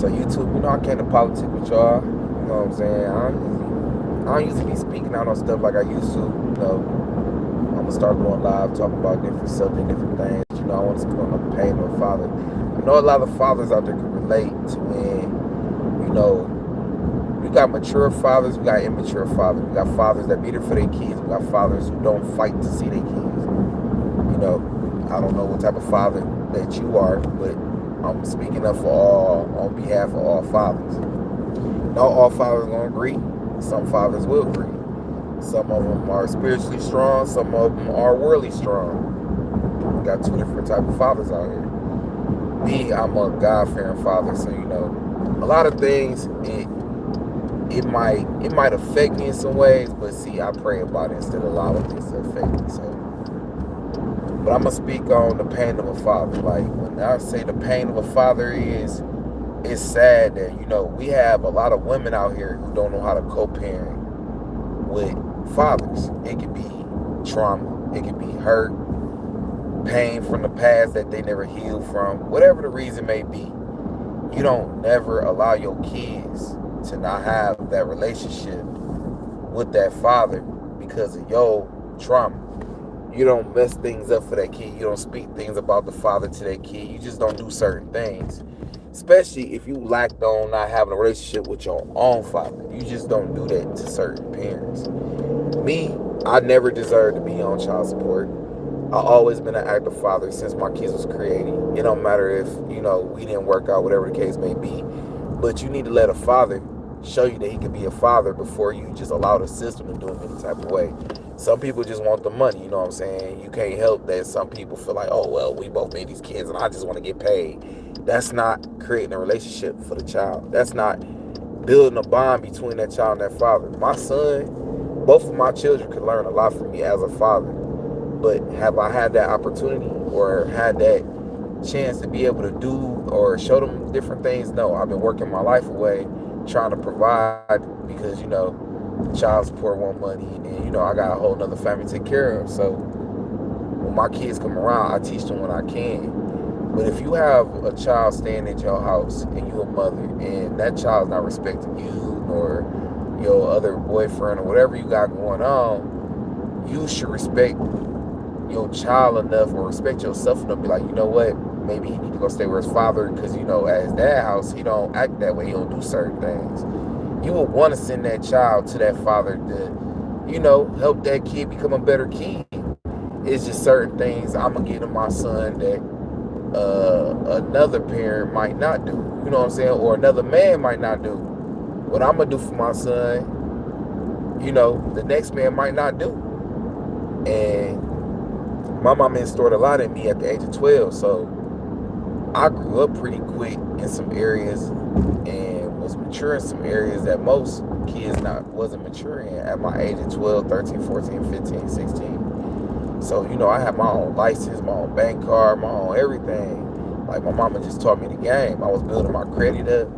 So YouTube, I came to politics with y'all. You know what I'm saying? I don't usually be speaking out on stuff like I used to. I'm gonna start going live, talking about different subjects, different things. I want to speak on the pain of a father. I know a lot of fathers out there can relate to when, we got mature fathers, we got immature fathers. We got fathers that be there for their kids. We got fathers who don't fight to see their kids. I don't know what type of father that you are, but I'm speaking up for all, on behalf of all fathers. Not all fathers are going to agree. Some fathers will agree. Some of them are spiritually strong. Some of them are worldly strong. We got two different type of fathers out here. Me, I'm a God-fearing father, so a lot of things it might affect me in some ways, but see, I pray about it instead of allowing things to affect me. So, but I'm gonna speak on the pain of a father. Like when I say the pain of a father is, it's sad that we have a lot of women out here who don't know how to co-parent with fathers. It could be trauma, it could be hurt, pain from the past that they never healed from, whatever the reason may be. You don't never allow your kids to not have that relationship with that father because of your trauma. You don't mess things up for that kid. You don't speak things about the father to that kid. You just don't do certain things. Especially if you lacked on not having a relationship with your own father. You just don't do that to certain parents. Me, I never deserved to be on child support. I always been an active father since my kids was created. It don't matter if, we didn't work out, whatever the case may be. But you need to let a father show you that he can be a father before you just allow the system to do him any type of way. Some people just want the money, you know what I'm saying? You can't help that some people feel like, oh, well, we both made these kids and I just want to get paid. That's not creating a relationship for the child. That's not building a bond between that child and that father. My son, both of my children could learn a lot from me as a father. But have I had that opportunity or had that chance to be able to do or show them different things? No, I've been working my life away trying to provide because, child support want money and, I got a whole nother family to take care of. So when my kids come around, I teach them when I can. But if you have a child staying at your house and you a mother and that child's not respecting you or your other boyfriend or whatever you got going on, you should respect your child enough or respect yourself enough to be like, you know what, maybe he need to go stay with his father because, at his dad's house, he don't act that way. He don't do certain things. You would want to send that child to that father to, help that kid become a better kid. It's just certain things I'm going to give to my son that another parent might not do. You know what I'm saying? Or another man might not do. What I'm going to do for my son, the next man might not do. And my mama installed a lot in me at the age of 12, so I grew up pretty quick in some areas and was mature in some areas that most kids wasn't mature in at my age of 12, 13, 14, 15, 16. So, I had my own license, my own bank card, my own everything. Like my mama just taught me the game. I was building my credit up.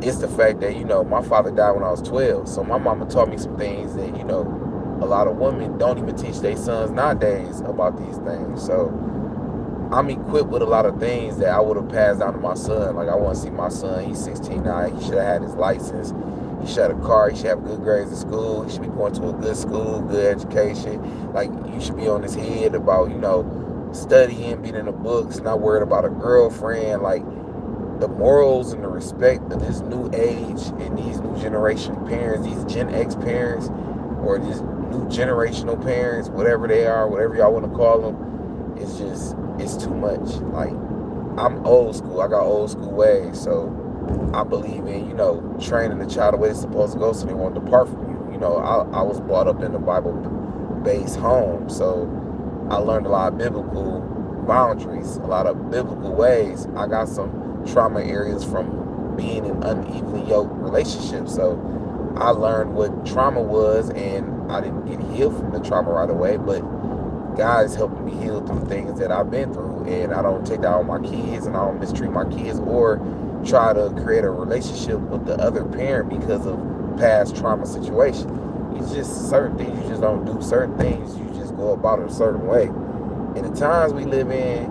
It's the fact that, my father died when I was 12. So my mama taught me some things that, a lot of women don't even teach their sons nowadays about these things. So I'm equipped with a lot of things that I would have passed down to my son. Like I want to see my son, he's 16 now, he should have had his license. He should have a car, he should have good grades in school, he should be going to a good school, good education. Like you should be on his head about, studying, being in the books, not worried about a girlfriend. Like the morals and the respect of this new age and these new generation parents, these Gen X parents, or these new generational parents, whatever they are, whatever y'all want to call them, it's too much. Like, I'm old school. I got old school ways. So I believe in, training the child the way they're supposed to go so they won't depart from you. I was brought up in a Bible-based home. So I learned a lot of biblical boundaries, a lot of biblical ways. I got some trauma areas from being in unevenly yoked relationships. So I learned what trauma was, and I didn't get healed from the trauma right away, but God is helping me heal through things that I've been through, and I don't take that on my kids, and I don't mistreat my kids or try to create a relationship with the other parent because of past trauma situation. It's just certain things you just don't do, certain things you just go about it a certain way. In the times we live in,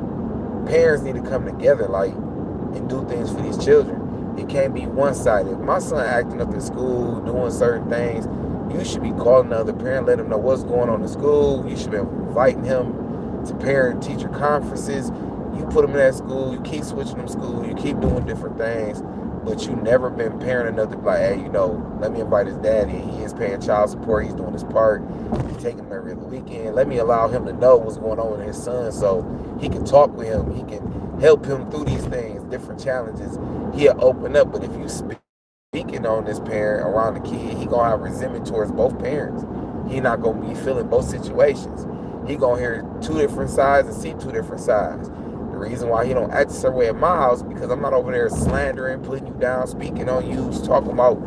parents need to come together, and do things for these children. It can't be one-sided. If my son acting up in school, doing certain things, you should be calling the other parent, let him know what's going on in school. You should be inviting him to parent-teacher conferences. You put him in that school, you keep switching them school, you keep doing different things, but you never been parent enough to be like, hey, let me invite his daddy. He is paying child support. He's doing his part. He's taking him every other weekend. Let me allow him to know what's going on with his son so he can talk with him. He can help him through these things, different challenges. He'll open up. But if you speaking on this parent around the kid, he gonna have resentment towards both parents. He not gonna be feeling both situations. He gonna hear two different sides and see two different sides. The reason why he don't act a certain way at my house because I'm not over there slandering, putting you down, speaking on you, talking about.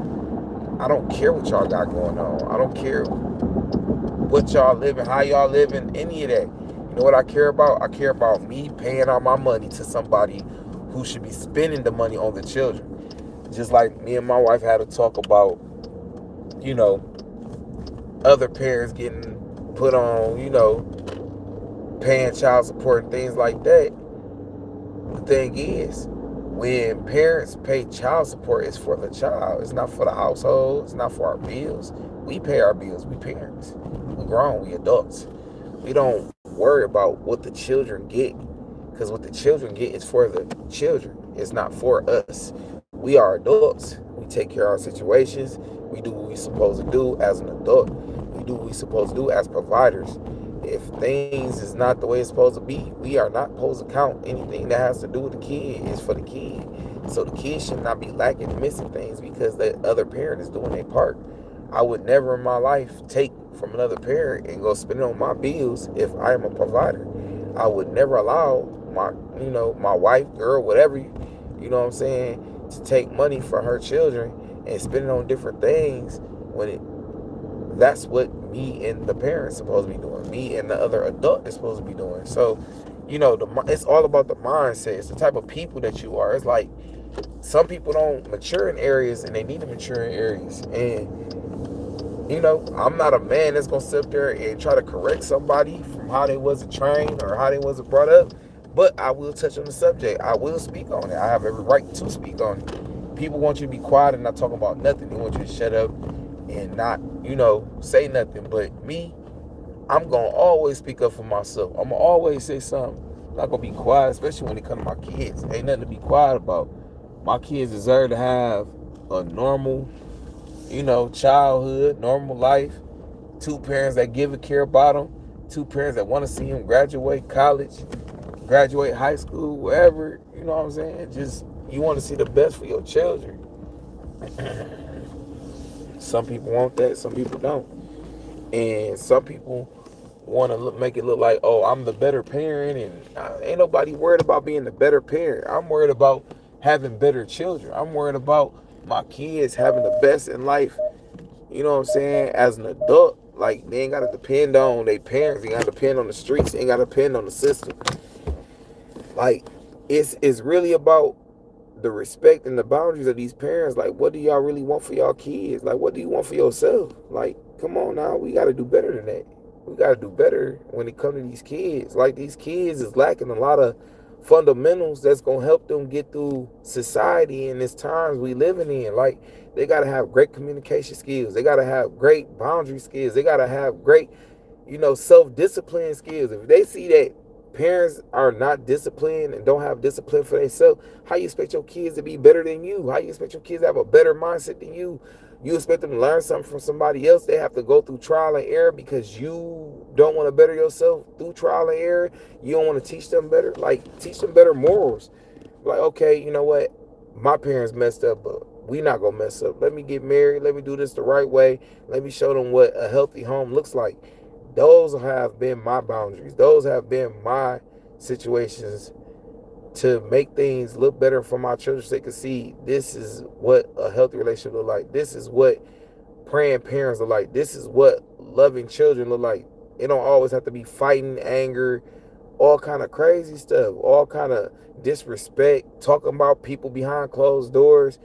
I don't care what y'all got going on. I don't care what y'all living, how y'all living, any of that. You know what I care about? I care about me paying out my money to somebody who should be spending the money on the children. Just like me and my wife had to talk about, you know, other parents getting put on, paying child support and things like that. The thing is, when parents pay child support, it's for the child. It's not for the household. It's not for our bills. We pay our bills. We parents. We grown. We adults. We don't worry about what the children get, because what the children get is for the children. It's not for us. We are adults. We take care of our situations. We do what we're supposed to do as an adult. We do what we're supposed to do as providers. If things is not the way it's supposed to be, we are not supposed to count anything that has to do with the kid is for the kid. So the kid should not be lacking and missing things because the other parent is doing their part. I would never in my life take from another parent and go spend it on my bills if I am a provider. I would never allow my wife, girl, whatever, what I'm saying, to take money from her children and spend it on different things when that's what me and the parents supposed to be doing. Me and the other adult is supposed to be doing. So, it's all about the mindset. It's the type of people that you are. It's like some people don't mature in areas and they need to mature in areas. And, I'm not a man that's going to sit up there and try to correct somebody from how they wasn't trained or how they wasn't brought up. But I will touch on the subject. I will speak on it. I have every right to speak on it. People want you to be quiet and not talk about nothing. They want you to shut up and not, say nothing. But me, I'm going to always speak up for myself. I'm going to always say something. I'm not going to be quiet, especially when it comes to my kids. Ain't nothing to be quiet about. My kids deserve to have a normal, childhood, normal life. Two parents that give a care about them. Two parents that want to see them graduate college, graduate high school, wherever. You know what I'm saying? Just, you want to see the best for your children. Some people want that, some people don't. And some people want to make it look like, oh, I'm the better parent, and ain't nobody worried about being the better parent. I'm worried about having better children. I'm worried about my kids having the best in life. You know what I'm saying? As an adult, like, they ain't got to depend on their parents. They got to depend on the streets. They ain't got to depend on the system. Like, it's really about the respect and the boundaries of these parents. Like, what do y'all really want for y'all kids? Like, what do you want for yourself? Like, come on now, we got to do better than that. We got to do better when it comes to these kids. Like, these kids is lacking a lot of fundamentals that's going to help them get through society in this times we living in. Like, they got to have great communication skills. They got to have great boundary skills. They got to have great, self-discipline skills. If they see that parents are not disciplined and don't have discipline for themselves, how you expect your kids to be better than you? How you expect your kids to have a better mindset than you? You expect them to learn something from somebody else. They have to go through trial and error because you don't want to better yourself through trial and error. You don't want to teach them better. Like, teach them better morals. Like, okay, you know what? My parents messed up, but we not going to mess up. Let me get married. Let me do this the right way. Let me show them what a healthy home looks like. Those have been my boundaries. Those have been my situations to make things look better for my children so they can see this is what a healthy relationship look like. This is what praying parents look like. This is what loving children look like. It don't always have to be fighting, anger, all kind of crazy stuff, all kind of disrespect, talking about people behind closed doors.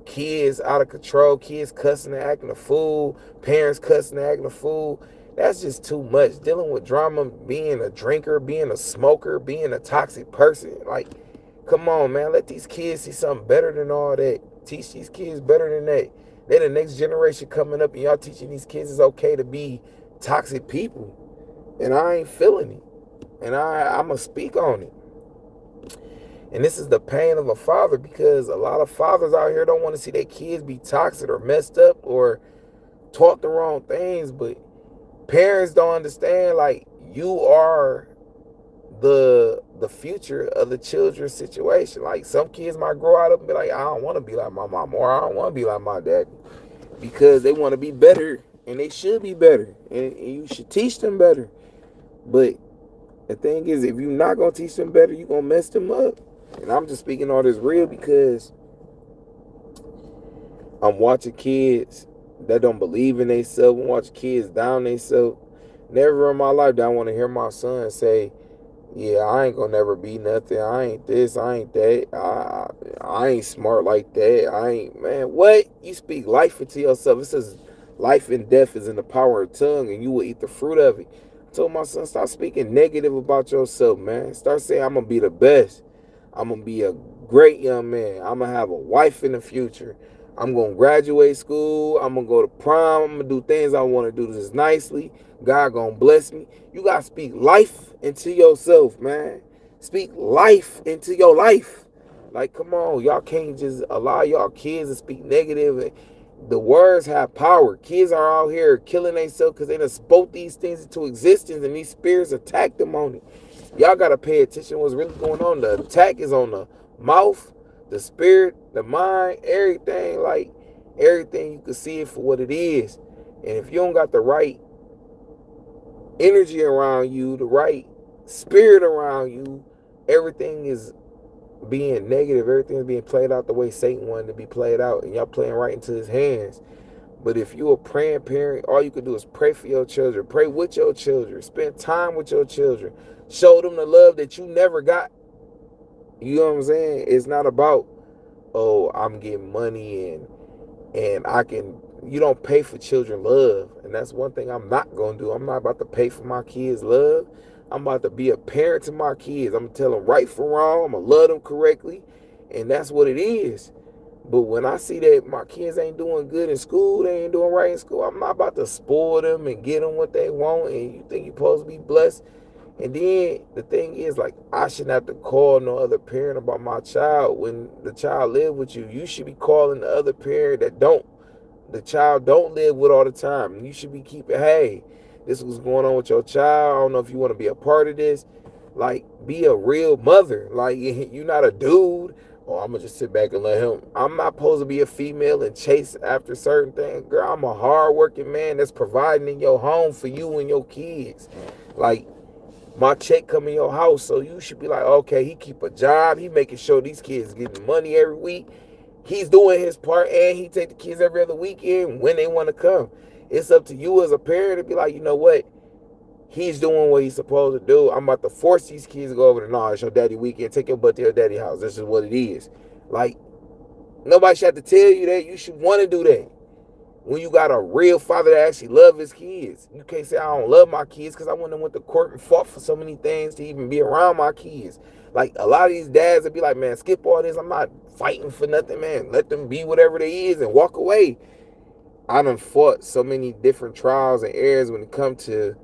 Kids out of control, kids cussing and acting a fool, parents cussing and acting a fool. That's just too much. Dealing with drama, being a drinker, being a smoker, being a toxic person. Like, Come on, man. Let these kids see something better than all that. Teach these kids better than that. They're the next generation coming up, and y'all teaching these kids it's okay to be toxic people. And I ain't feeling it. And I'm going to speak on it. And this is the pain of a father, because a lot of fathers out here don't want to see their kids be toxic or messed up or taught the wrong things. But parents don't understand, like, you are the future of the children's situation. Like, some kids might grow out up and be like, I don't want to be like my mom, or I don't want to be like my daddy, because they want to be better, and they should be better, and you should teach them better. But the thing is, if you're not going to teach them better, you're going to mess them up. And I'm just speaking all this real because I'm watching kids that don't believe in themselves. I'm watching kids down themselves. Never in my life do I want to hear my son say, yeah, I ain't gonna never be nothing. I ain't this, I ain't that. I ain't smart like that. I ain't, man, what? You speak life into yourself. It says life and death is in the power of the tongue, and you will eat the fruit of it. I told my son, stop speaking negative about yourself, man. Start saying, I'm gonna be the best. I'm gonna be a great young man. I'm gonna have a wife in the future. I'm gonna graduate school. I'm gonna go to prom. I'm gonna do things I want to do this nicely. God gonna bless me. You gotta speak life into yourself, man. Speak life into your life. Like, come on, y'all can't just allow y'all kids to speak negative. The words have power. Kids are out here killing themselves because they done spoke these things into existence, and these spirits attack them on it. Y'all gotta pay attention to what's really going on. The attack is on the mouth, the spirit, the mind, everything. Like, everything, you can see it for what it is. And if you don't got the right energy around you, the right spirit around you, everything is being negative. Everything is being played out the way Satan wanted to be played out, and y'all playing right into his hands. But if you're a praying parent, all you can do is pray for your children, pray with your children, spend time with your children, show them the love that you never got. You know what I'm saying? It's not about, oh, I'm getting money and I can. You don't pay for children love, and that's one thing I'm not gonna do. I'm not about to pay for my kids love. I'm about to be a parent to my kids. I'm gonna tell them right from wrong. I'm gonna love them correctly, and that's what it is. But when I see that my kids ain't doing good in school, they ain't doing right in school, I'm not about to spoil them and get them what they want. And you think you're supposed to be blessed. And then the thing is, like, I shouldn't have to call no other parent about my child when the child live with you. You should be calling the other parent that the child don't live with all the time. You should be keeping, hey, this was going on with your child. I don't know if you want to be a part of this. Like, be a real mother. Like, you're not a dude. Oh, I'm going to just sit back and let him. I'm not supposed to be a female and chase after certain things. Girl, I'm a hard-working man that's providing in your home for you and your kids. Like, my check come in your house, so you should be like, okay, he keep a job. He making sure these kids getting money every week. He's doing his part, and he take the kids every other weekend when they want to come. It's up to you as a parent to be like, you know what? He's doing what he's supposed to do. I'm about to force these kids to go over to, no, it's your daddy weekend. Take your butt to your daddy house. This is what it is. Like, nobody should have to tell you that. You should want to do that. When you got a real father that actually love his kids. You can't say, I don't love my kids, because I went to court and fought for so many things to even be around my kids. Like, a lot of these dads would be like, man, skip all this. I'm not fighting for nothing, man. Let them be whatever they is and walk away. I done fought so many different trials and errors when it comes to,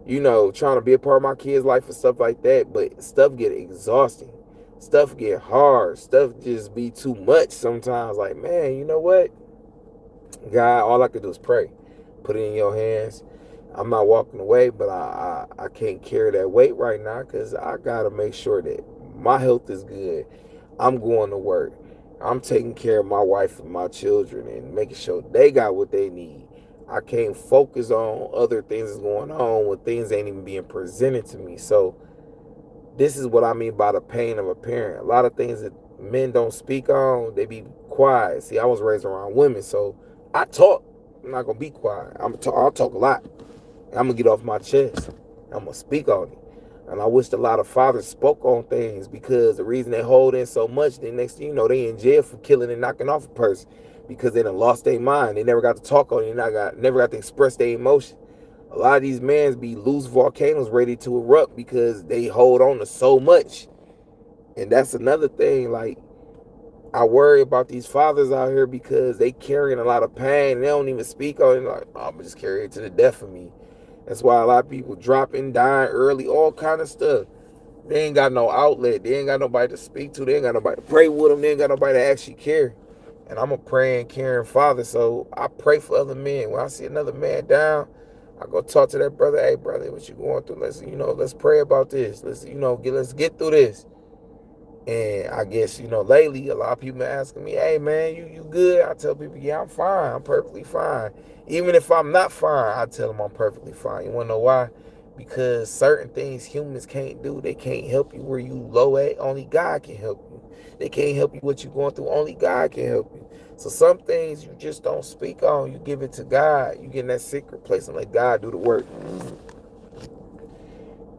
trying to be a part of my kids' life and stuff like that. But stuff get exhausting. Stuff get hard. Stuff just be too much sometimes. Like, man, you know what? God, all I could do is pray. Put it in your hands. I'm not walking away, but I can't carry that weight right now, because I got to make sure that my health is good. I'm going to work. I'm taking care of my wife and my children and making sure they got what they need. I can't focus on other things that's going on when things ain't even being presented to me. So this is what I mean by the pain of a parent. A lot of things that men don't speak on, they be quiet. See, I was raised around women, so I talk. I'm not going to be quiet. I'll talk a lot. I'm going to get off my chest. I'm going to speak on it. And I wish a lot of fathers spoke on things, because the reason they hold in so much, the next thing you know, they in jail for killing and knocking off a person because they done lost their mind. They never got to talk on it. Never got to express their emotion. A lot of these men be loose volcanoes ready to erupt because they hold on to so much. And that's another thing. Like, I worry about these fathers out here because they carrying a lot of pain and they don't even speak on it. Like, oh, I'm just carry it to the death of me. That's why a lot of people dropping, dying early, all kind of stuff. They ain't got no outlet. They ain't got nobody to speak to. They ain't got nobody to pray with them. They ain't got nobody to actually care. And I'm a praying, caring father, so I pray for other men. When I see another man down, I go talk to that brother. Hey, brother, what you going through? Let's pray about this. Let's get through this. And I guess, lately, a lot of people are asking me, hey, man, you good? I tell people, yeah, I'm fine. I'm perfectly fine. Even if I'm not fine, I tell them I'm perfectly fine. You want to know why? Because certain things humans can't do. They can't help you where you low at. Only God can help you. They can't help you what you're going through. Only God can help you. So some things you just don't speak on. You give it to God. You get in that secret place and let God do the work.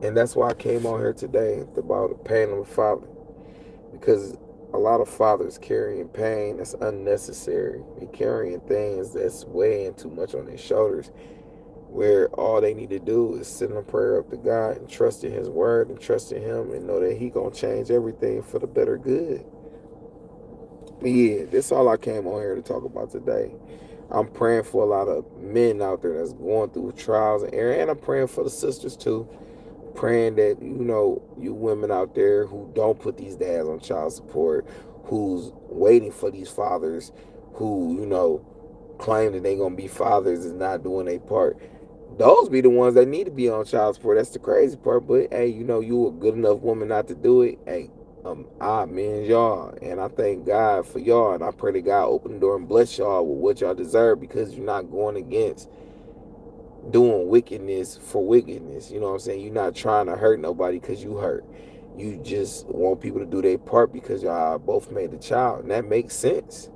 And that's why I came on here today about the pain of a father. Because a lot of fathers carrying pain that's unnecessary. They're carrying things that's weighing too much on their shoulders, where all they need to do is send a prayer up to God and trust in His word and trust in Him and know that He gonna change everything for the better good. But yeah, that's all I came on here to talk about today. I'm praying for a lot of men out there that's going through trials and errors, and I'm praying for the sisters too. Praying that, you women out there who don't put these dads on child support, who's waiting for these fathers who, claim that they gonna be fathers is not doing their part. Those be the ones that need to be on child support. That's the crazy part. But hey, you a good enough woman not to do it. Hey, I commend y'all, and I thank God for y'all, and I pray that God open the door and bless y'all with what y'all deserve, because you're not going against doing wickedness for wickedness. You know what I'm saying? You're not trying to hurt nobody because you hurt. You just want people to do their part because y'all both made a child, and that makes sense.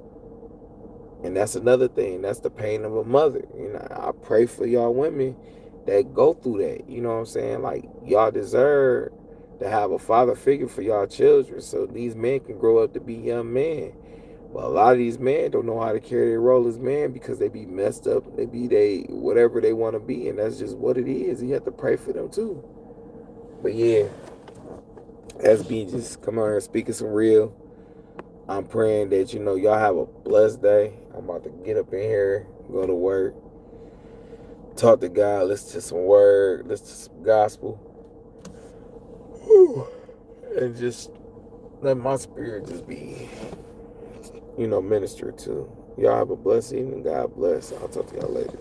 And that's another thing. That's the pain of a mother. I pray for y'all women that go through that. You know what I'm saying? Like, y'all deserve to have a father figure for y'all children so these men can grow up to be young men. But a lot of these men don't know how to carry their role as men because they be messed up. They whatever they want to be, and that's just what it is. You have to pray for them too. But yeah, SB just come on here speaking some real. I'm praying that y'all have a blessed day. I'm about to get up in here, go to work, talk to God, listen to some word, listen to some gospel, and just let my spirit just be, ministered to. Y'all have a blessed evening. God bless. I'll talk to y'all later.